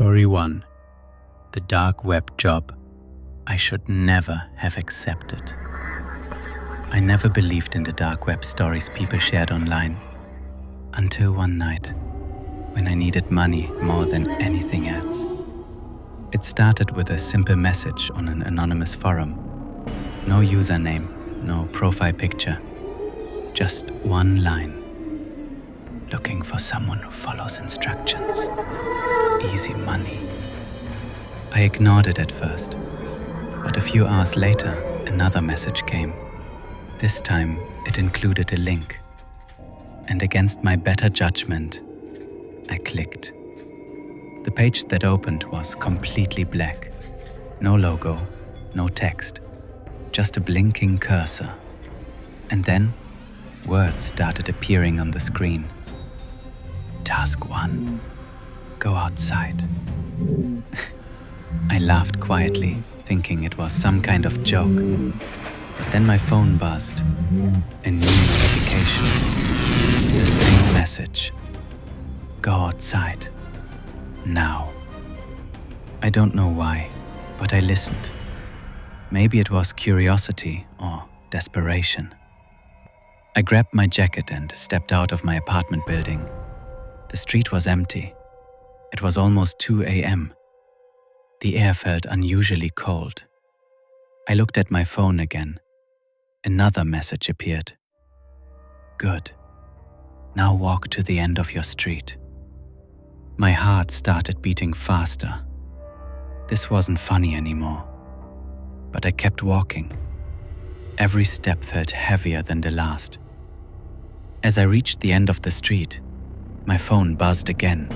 Story 1. The dark web job I should never have accepted. I never believed in the dark web stories people shared online, until one night, when I needed money more than anything else. It started with a simple message on an anonymous forum. No username, no profile picture, just one line. Looking for someone who follows instructions. Easy money. I ignored it at first, but a few hours later, another message came. This time, it included a link. And against my better judgment, I clicked. The page that opened was completely black. No logo, no text, just a blinking cursor. And then, words started appearing on the screen. Task 1. Go outside. I laughed quietly, thinking it was some kind of joke. But then my phone buzzed. A new notification. The same message. Go outside. Now. I don't know why, but I listened. Maybe it was curiosity or desperation. I grabbed my jacket and stepped out of my apartment building. The street was empty. It was almost 2 a.m. The air felt unusually cold. I looked at my phone again. Another message appeared. Good. Now walk to the end of your street. My heart started beating faster. This wasn't funny anymore. But I kept walking. Every step felt heavier than the last. As I reached the end of the street, my phone buzzed again.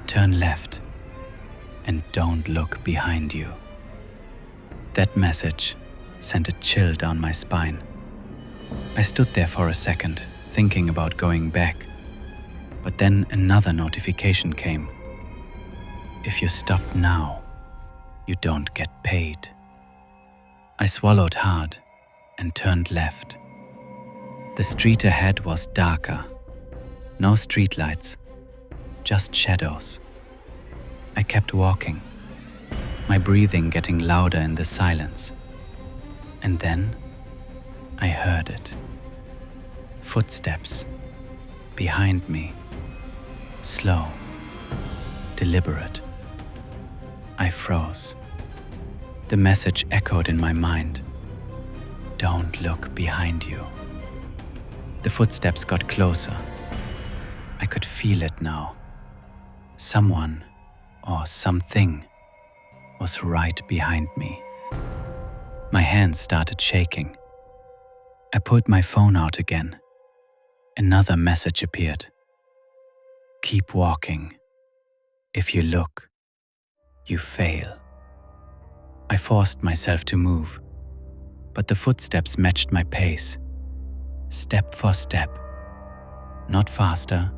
Turn left and don't look behind you. That message sent a chill down my spine. I stood there for a second, thinking about going back. But then another notification came. If you stop now, you don't get paid. I swallowed hard and turned left. The street ahead was darker. No streetlights, just shadows. I kept walking, my breathing getting louder in the silence. And then I heard it. Footsteps behind me, slow, deliberate. I froze. The message echoed in my mind. Don't look behind you. The footsteps got closer. I could feel it now. Someone or something was right behind me. My hands started shaking. I pulled my phone out again. Another message appeared. Keep walking. If you look, you fail. I forced myself to move, but the footsteps matched my pace. Step for step. Not faster,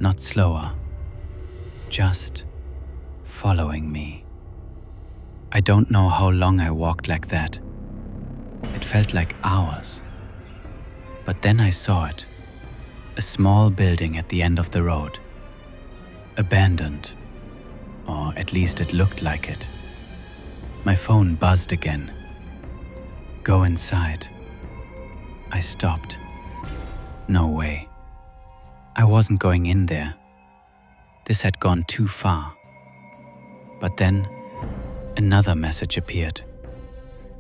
not slower, just following me. I don't know how long I walked like that. It felt like hours. But then I saw it. A small building at the end of the road. Abandoned. Or at least it looked like it. My phone buzzed again. Go inside. I stopped. No way. I wasn't going in there. This had gone too far. But then, another message appeared.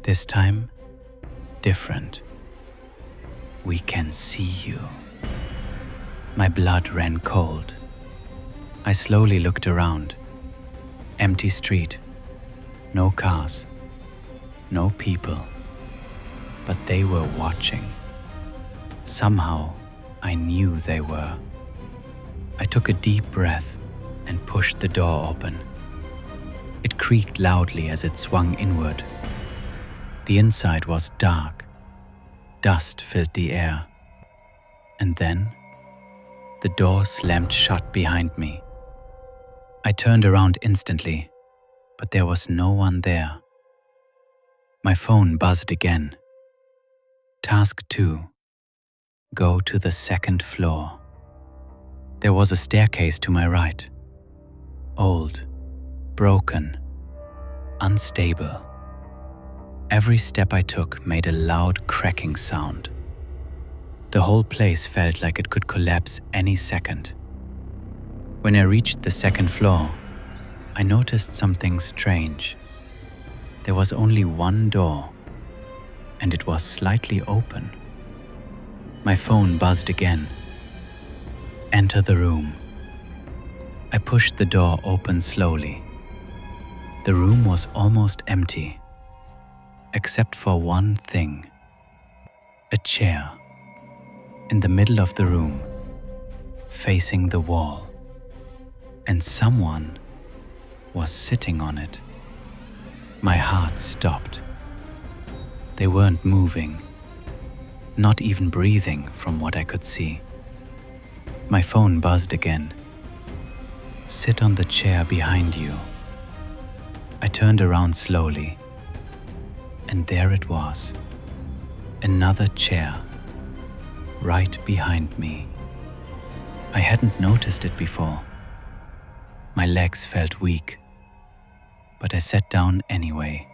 This time, different. We can see you. My blood ran cold. I slowly looked around. Empty street. No cars. No people. But they were watching. Somehow, I knew they were. I took a deep breath and pushed the door open. It creaked loudly as it swung inward. The inside was dark. Dust filled the air. And then, the door slammed shut behind me. I turned around instantly, but there was no one there. My phone buzzed again. Task 2. Go to the second floor. There was a staircase to my right. old, broken, unstable. Every step I took made a loud cracking sound. The whole place felt like it could collapse any second. When I reached the second floor, I noticed something strange. There was only one door, and it was slightly open. My phone buzzed again. Enter the room. I pushed the door open slowly. The room was almost empty, except for one thing: a chair in the middle of the room, facing the wall, and someone was sitting on it. My heart stopped. They weren't moving, not even breathing from what I could see. My phone buzzed again. Sit on the chair behind you. I turned around slowly, and there it was, another chair, right behind me. I hadn't noticed it before. My legs felt weak, but I sat down anyway.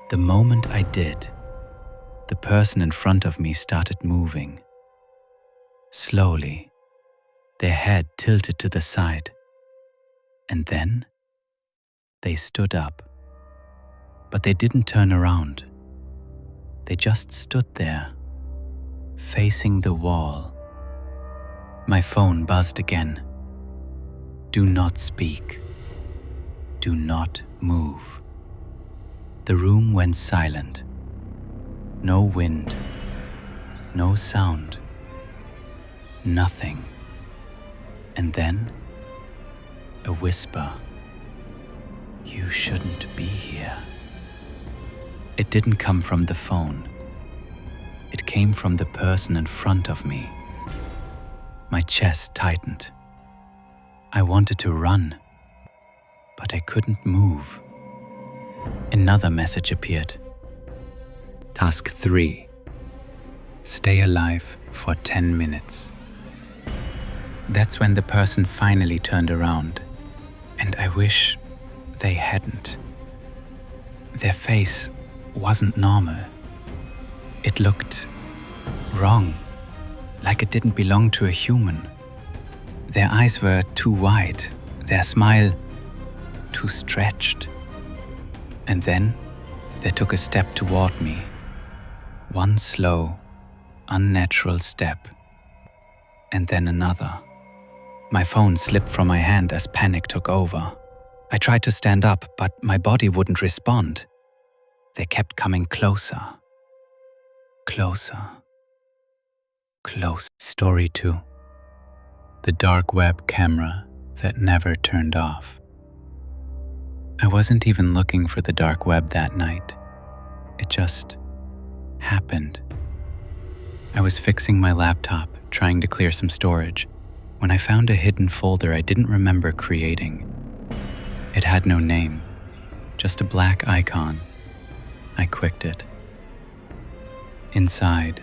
The moment I did, the person in front of me started moving. Slowly, their head tilted to the side, and then they stood up. But they didn't turn around. They just stood there, facing the wall. My phone buzzed again. Do not speak. Do not move. The room went silent. No wind, no sound, nothing. And then, a whisper. You shouldn't be here. It didn't come from the phone. It came from the person in front of me. My chest tightened. I wanted to run, but I couldn't move. Another message appeared. Task 3. Stay alive for 10 minutes. That's when the person finally turned around, and I wish they hadn't. Their face wasn't normal. It looked wrong, like it didn't belong to a human. Their eyes were too wide, their smile too stretched. And then they took a step toward me. One slow, unnatural step, and then another. My phone slipped from my hand as panic took over. I tried to stand up, but my body wouldn't respond. They kept coming closer, closer, close. Story 2. The dark web camera that never turned off. I wasn't even looking for the dark web that night. It just happened. I was fixing my laptop, trying to clear some storage, when I found a hidden folder I didn't remember creating. It had no name, just a black icon. I clicked it. Inside,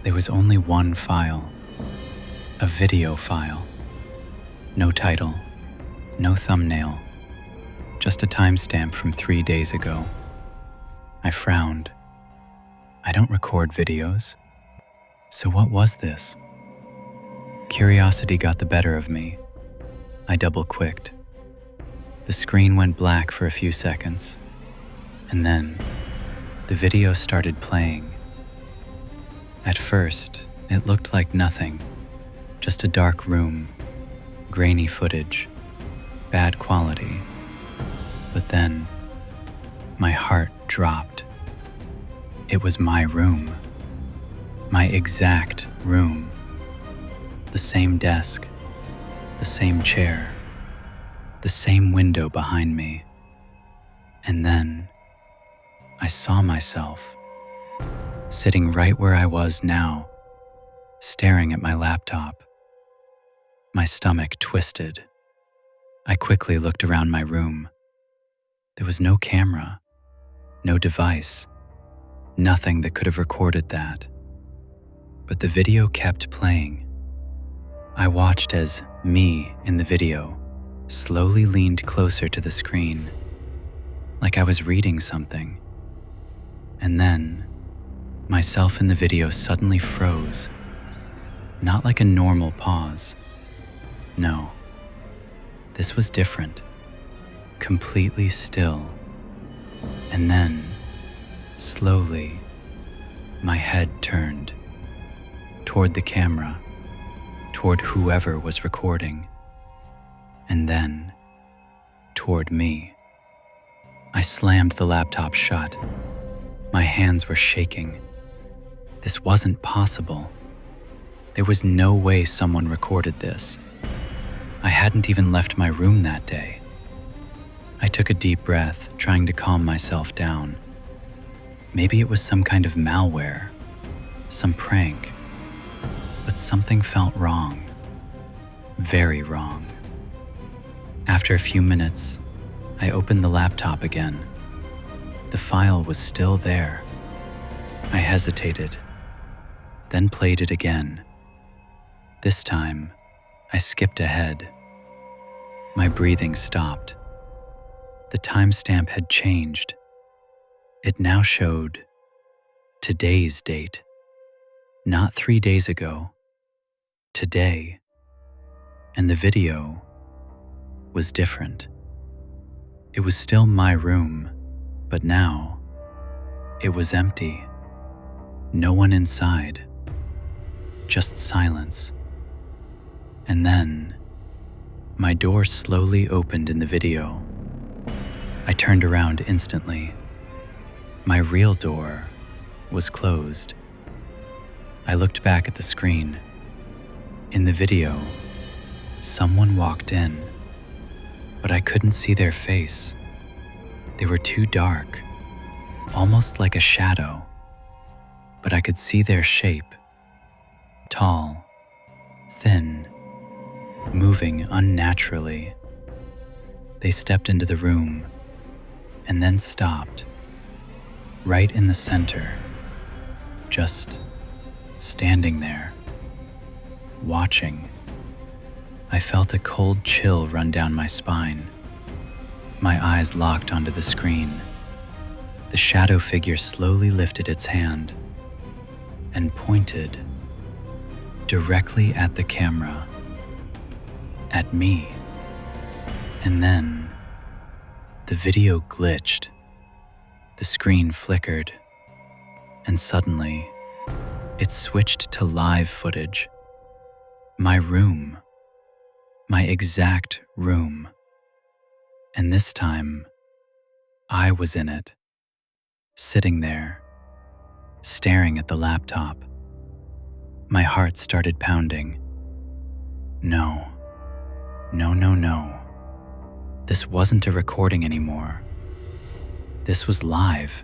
there was only one file, a video file. No title, no thumbnail, just a timestamp from 3 days ago. I frowned. I don't record videos, so what was this? Curiosity got the better of me. I double-clicked. The screen went black for a few seconds, and then the video started playing. At first, it looked like nothing, just a dark room, grainy footage, bad quality. But then, my heart dropped. It was my room, my exact room. The same desk, the same chair, the same window behind me. And then, I saw myself, sitting right where I was now, staring at my laptop. My stomach twisted. I quickly looked around my room. There was no camera, no device, nothing that could have recorded that. But the video kept playing. I watched as me in the video, slowly leaned closer to the screen, like I was reading something. And then, myself in the video suddenly froze. Not like a normal pause. No, this was different. Completely still. And then, slowly, my head turned toward the camera, toward whoever was recording, and then toward me. I slammed the laptop shut. My hands were shaking. This wasn't possible. There was no way someone recorded this. I hadn't even left my room that day. I took a deep breath, trying to calm myself down. Maybe it was some kind of malware, some prank, but something felt wrong. Very wrong. After a few minutes, I opened the laptop again. The file was still there. I hesitated, then played it again. This time, I skipped ahead. My breathing stopped. The timestamp had changed. It now showed today's date. Not 3 days ago. Today. And the video was different. It was still my room, but now it was empty. No one inside. Just silence. And then my door slowly opened in the video. I turned around instantly. My real door was closed. I looked back at the screen. In the video, someone walked in, but I couldn't see their face. They were too dark, almost like a shadow, but I could see their shape. Tall, thin, moving unnaturally. They stepped into the room and then stopped, right in the center, just standing there, watching. I felt a cold chill run down my spine. My eyes locked onto the screen. The shadow figure slowly lifted its hand and pointed directly at the camera, at me. And then the video glitched. The screen flickered, and suddenly it switched to live footage. My room. My exact room. And this time, I was in it, sitting there, staring at the laptop. My heart started pounding. No. This wasn't a recording anymore. This was live.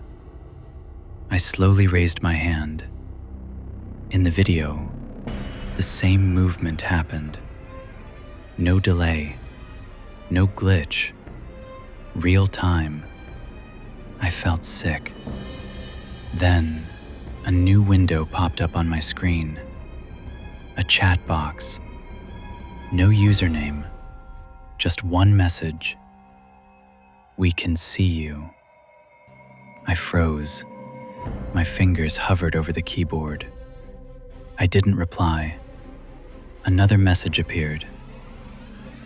I slowly raised my hand. In the video, the same movement happened. No delay, no glitch, real time. I felt sick. Then, a new window popped up on my screen. A chat box. No username, just one message. We can see you. I froze. My fingers hovered over the keyboard. I didn't reply. Another message appeared.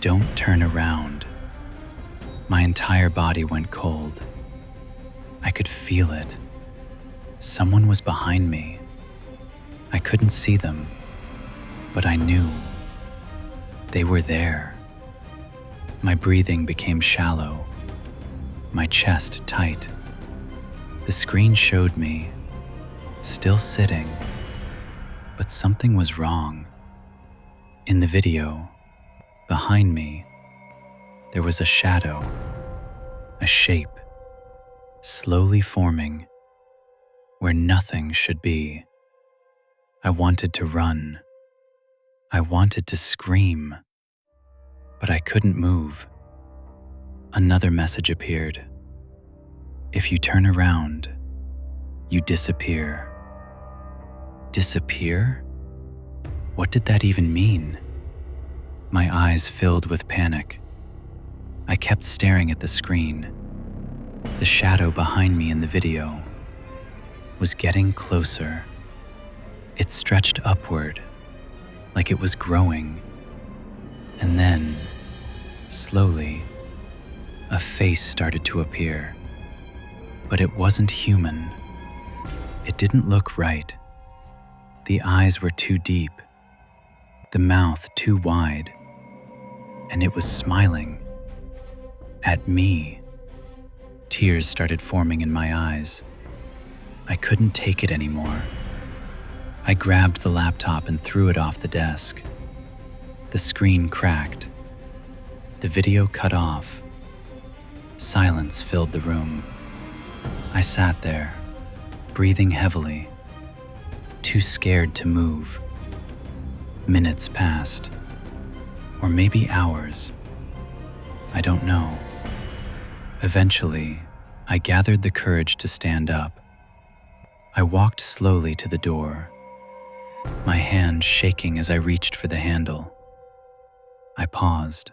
Don't turn around. My entire body went cold. I could feel it. Someone was behind me. I couldn't see them, but I knew they were there. My breathing became shallow, my chest tight. The screen showed me, still sitting, but something was wrong. In the video, behind me, there was a shadow, a shape, slowly forming where nothing should be. I wanted to run. I wanted to scream, but I couldn't move. Another message appeared. If you turn around, you disappear. Disappear? What did that even mean? My eyes filled with panic. I kept staring at the screen. The shadow behind me in the video was getting closer. It stretched upward, like it was growing. And then, slowly, a face started to appear. But it wasn't human. It didn't look right. The eyes were too deep, the mouth too wide, and it was smiling at me. Tears started forming in my eyes. I couldn't take it anymore. I grabbed the laptop and threw it off the desk. The screen cracked. The video cut off. Silence filled the room. I sat there, breathing heavily, too scared to move. Minutes passed, or maybe hours. I don't know. Eventually, I gathered the courage to stand up. I walked slowly to the door, my hand shaking as I reached for the handle. I paused.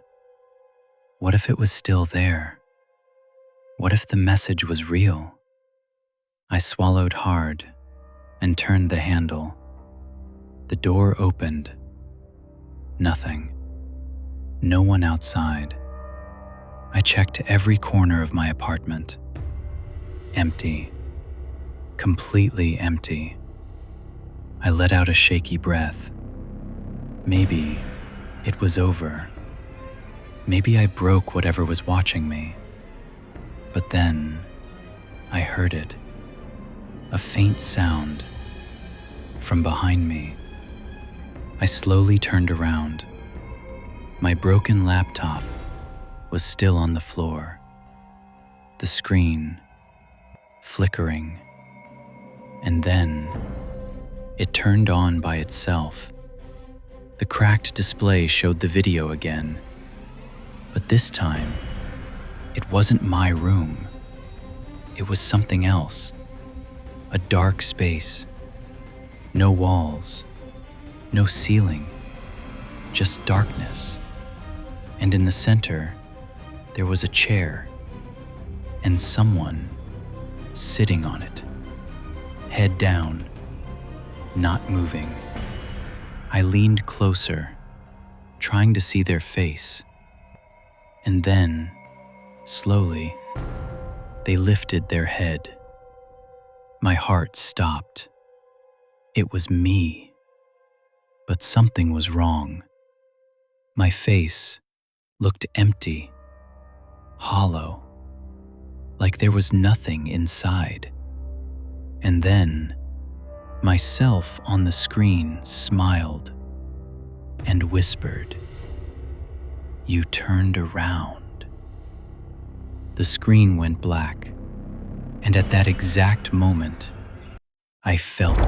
What if it was still there? What if the message was real? I swallowed hard and turned the handle. The door opened. Nothing. No one outside. I checked every corner of my apartment. Empty. Completely empty. I let out a shaky breath. Maybe it was over. Maybe I broke whatever was watching me. But then I heard it. A faint sound from behind me. I slowly turned around. My broken laptop was still on the floor. The screen flickering. And then it turned on by itself. The cracked display showed the video again. But this time, it wasn't my room. It was something else. A dark space. No walls. No ceiling. Just darkness. And in the center, there was a chair. And someone sitting on it. Head down. Not moving. I leaned closer, trying to see their face. And then, slowly, they lifted their head. My heart stopped. It was me. But something was wrong. My face looked empty, hollow, like there was nothing inside. And then, myself on the screen smiled and whispered, "You turned around." The screen went black, and at that exact moment, I felt